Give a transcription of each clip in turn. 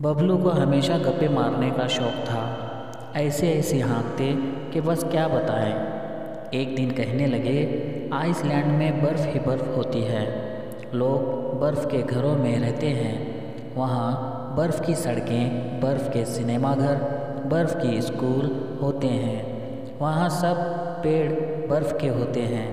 बबलू को हमेशा गप्पे मारने का शौक था। ऐसे ऐसे हाँकते कि बस क्या बताएं। एक दिन कहने लगे, आइसलैंड में बर्फ़ ही बर्फ़ होती है। लोग बर्फ़ के घरों में रहते हैं। वहाँ बर्फ़ की सड़कें, बर्फ़ के सिनेमाघर, बर्फ़ की स्कूल होते हैं। वहाँ सब पेड़ बर्फ़ के होते हैं।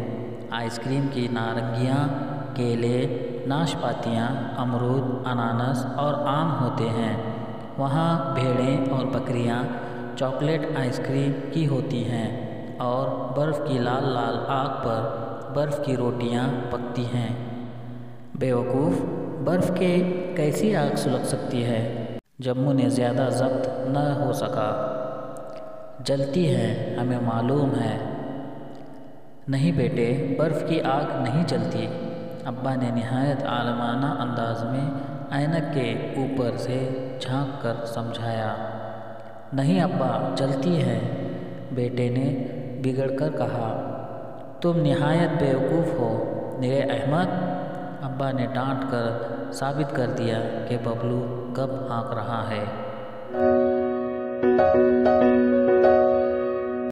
आइसक्रीम की नारंगियाँ, केले, नाशपातियाँ, अमरूद, अनानास और आम होते हैं। वहाँ भेड़ें और बकरियाँ चॉकलेट आइसक्रीम की होती हैं और बर्फ़ की लाल लाल आग पर बर्फ़ की रोटियाँ पकती हैं। बेवकूफ़, बर्फ़ के कैसी आग सुलग सकती है? जम्मू ने ज़्यादा ज़ब्त न हो सका। जलती है, हमें मालूम है। नहीं बेटे, बर्फ़ की आग नहीं जलती, अब्बा ने निहायत आलमाना अंदाज में ऐनक के ऊपर से झांक कर समझाया। नहीं अब्बा, जलती है, बेटे ने बिगड़कर कहा। तुम निहायत बेवकूफ़ हो निरे अहमद, अब्बा ने डांट कर साबित कर दिया कि बबलू कब हाँक रहा है।